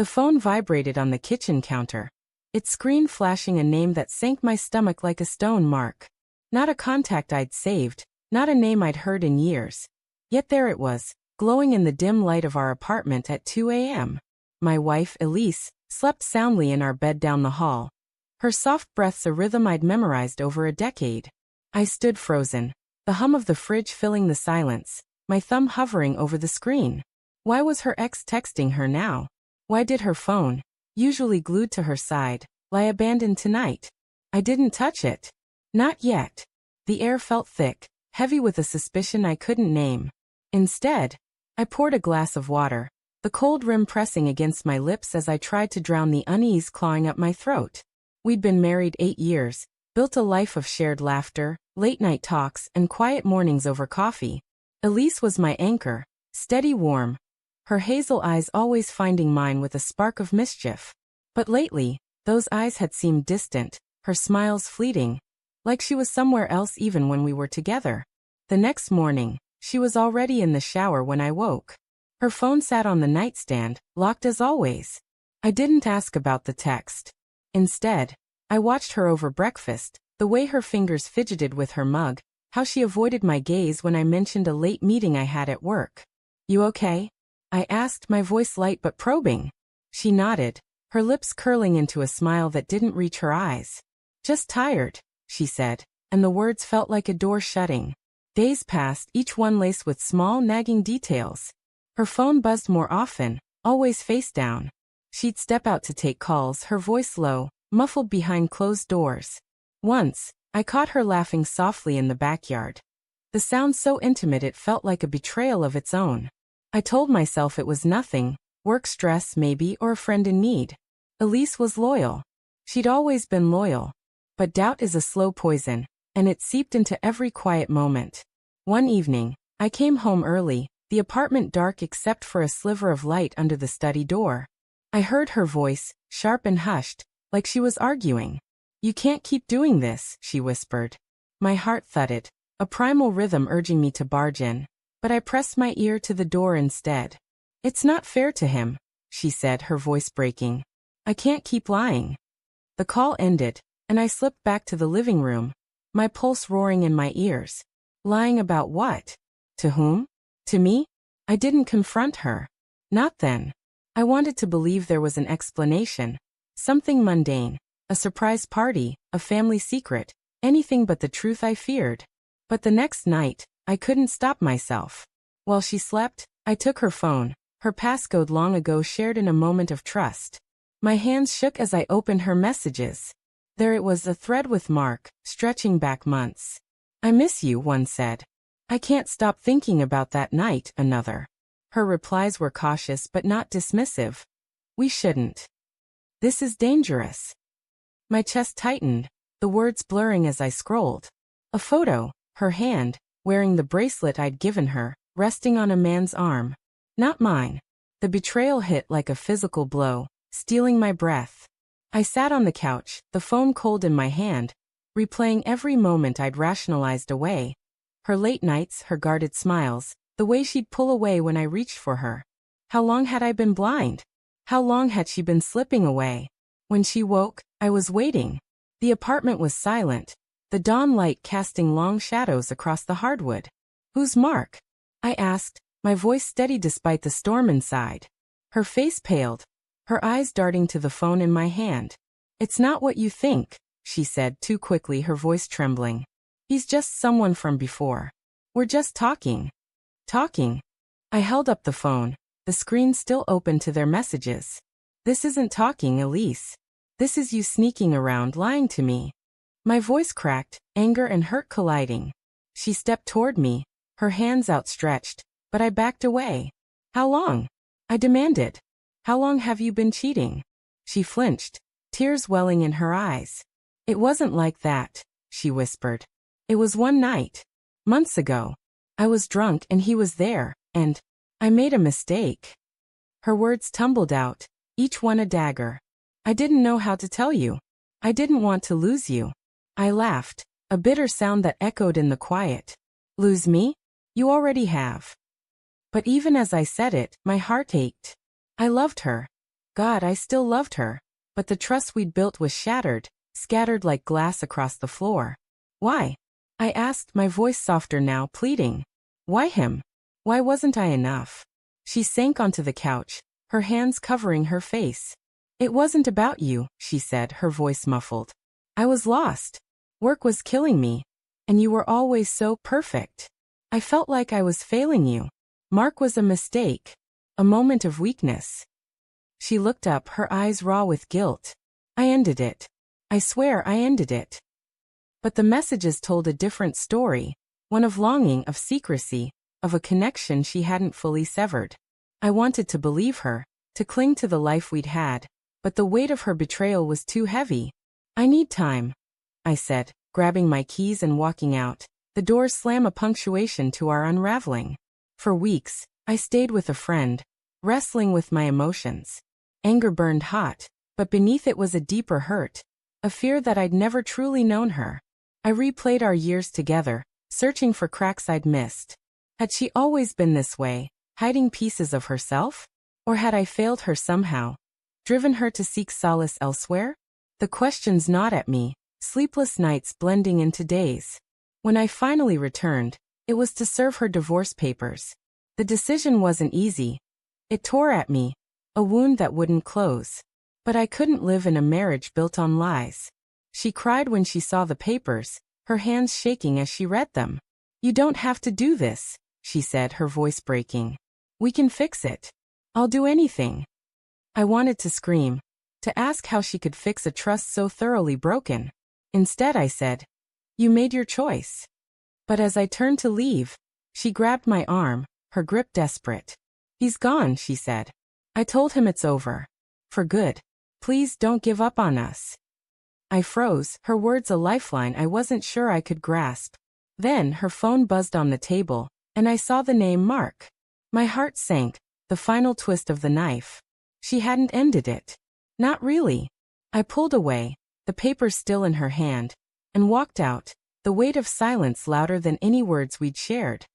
The phone vibrated on the kitchen counter, its screen flashing a name that sank my stomach like a stone. Mark. Not a contact I'd saved, not a name I'd heard in years. Yet there it was, glowing in the dim light of our apartment at 2 a.m. My wife, Elise, slept soundly in our bed down the hall. Her soft breaths a rhythm I'd memorized over a decade. I stood frozen, the hum of the fridge filling the silence, my thumb hovering over the screen. Why was her ex texting her now? Why did her phone, usually glued to her side, lie abandoned tonight? I didn't touch it. Not yet. The air felt thick, heavy with a suspicion I couldn't name. Instead, I poured a glass of water, the cold rim pressing against my lips as I tried to drown the unease clawing up my throat. We'd been married 8 years, built a life of shared laughter, late-night talks, and quiet mornings over coffee. Elise was my anchor, steady, warm, her hazel eyes always finding mine with a spark of mischief. But lately, those eyes had seemed distant, her smiles fleeting, like she was somewhere else even when we were together. The next morning, she was already in the shower when I woke. Her phone sat on the nightstand, locked as always. I didn't ask about the text. Instead, I watched her over breakfast, the way her fingers fidgeted with her mug, how she avoided my gaze when I mentioned a late meeting I had at work. "You okay?" I asked, my voice light but probing. She nodded, her lips curling into a smile that didn't reach her eyes. "Just tired," she said, and the words felt like a door shutting. Days passed, each one laced with small, nagging details. Her phone buzzed more often, always face down. She'd step out to take calls, her voice low, muffled behind closed doors. Once, I caught her laughing softly in the backyard. The sound so intimate it felt like a betrayal of its own. I told myself it was nothing, work stress maybe, or a friend in need. Elise was loyal. She'd always been loyal. But doubt is a slow poison, and it seeped into every quiet moment. One evening, I came home early, the apartment dark except for a sliver of light under the study door. I heard her voice, sharp and hushed, like she was arguing. "You can't keep doing this," she whispered. My heart thudded, a primal rhythm urging me to barge in, but I pressed my ear to the door instead. "It's not fair to him," she said, her voice breaking. "I can't keep lying." The call ended, and I slipped back to the living room, my pulse roaring in my ears. Lying about what? To whom? To me? I didn't confront her. Not then. I wanted to believe there was an explanation. Something mundane. A surprise party, a family secret, anything but the truth I feared. But the next night, I couldn't stop myself. While she slept, I took her phone, her passcode long ago shared in a moment of trust. My hands shook as I opened her messages. There it was, a thread with Mark, stretching back months. "I miss you," one said. "I can't stop thinking about that night," another. Her replies were cautious but not dismissive. "We shouldn't. This is dangerous." My chest tightened, the words blurring as I scrolled. A photo, her hand, wearing the bracelet I'd given her, resting on a man's arm. Not mine. The betrayal hit like a physical blow, stealing my breath. I sat on the couch, the phone cold in my hand, replaying every moment I'd rationalized away. Her late nights, her guarded smiles, the way she'd pull away when I reached for her. How long had I been blind? How long had she been slipping away? When she woke, I was waiting. The apartment was silent, the dawn light casting long shadows across the hardwood. "Who's Mark?" I asked, my voice steady despite the storm inside. Her face paled, her eyes darting to the phone in my hand. "It's not what you think," she said too quickly, her voice trembling. "He's just someone from before. We're just talking." Talking? I held up the phone, the screen still open to their messages. "This isn't talking, Elise. This is you sneaking around, lying to me." My voice cracked, anger and hurt colliding. She stepped toward me, her hands outstretched, but I backed away. "How long?" I demanded. "How long have you been cheating?" She flinched, tears welling in her eyes. "It wasn't like that," she whispered. "It was one night. Months ago. I was drunk and he was there, and I made a mistake." Her words tumbled out, each one a dagger. "I didn't know how to tell you. I didn't want to lose you." I laughed, a bitter sound that echoed in the quiet. "Lose me? You already have." But even as I said it, my heart ached. I loved her. God, I still loved her. But the trust we'd built was shattered, scattered like glass across the floor. Why? I asked, my voice softer now, pleading. Why him? Why wasn't I enough? She sank onto the couch, her hands covering her face. It wasn't about you, she said, her voice muffled. I was lost. Work was killing me. And you were always so perfect. I felt like I was failing you. Mark was a mistake. A moment of weakness. She looked up, her eyes raw with guilt. I ended it. I swear I ended it. But the messages told a different story, one of longing, of secrecy, of a connection she hadn't fully severed. I wanted to believe her, to cling to the life we'd had, but the weight of her betrayal was too heavy. I need time, I said, grabbing my keys and walking out. The doors slam, a punctuation to our unraveling. For weeks, I stayed with a friend, wrestling with my emotions. Anger burned hot, but beneath it was a deeper hurt, a fear that I'd never truly known her. I replayed our years together, searching for cracks I'd missed. Had she always been this way, hiding pieces of herself? Or had I failed her somehow, driven her to seek solace elsewhere? The questions gnawed at me, sleepless nights blending into days. When I finally returned, it was to serve her divorce papers. The decision wasn't easy. It tore at me, a wound that wouldn't close. But I couldn't live in a marriage built on lies. She cried when she saw the papers, her hands shaking as she read them. You don't have to do this, she said, her voice breaking. We can fix it. I'll do anything. I wanted to scream, to ask how she could fix a trust so thoroughly broken. Instead I said, you made your choice. But as I turned to leave, she grabbed my arm, her grip desperate. He's gone, she said. I told him it's over. For good. Please don't give up on us. I froze, her words a lifeline I wasn't sure I could grasp. Then her phone buzzed on the table, and I saw the name Mark. My heart sank, the final twist of the knife. She hadn't ended it. Not really. I pulled away, the papers still in her hand, and walked out, the weight of silence louder than any words we'd shared.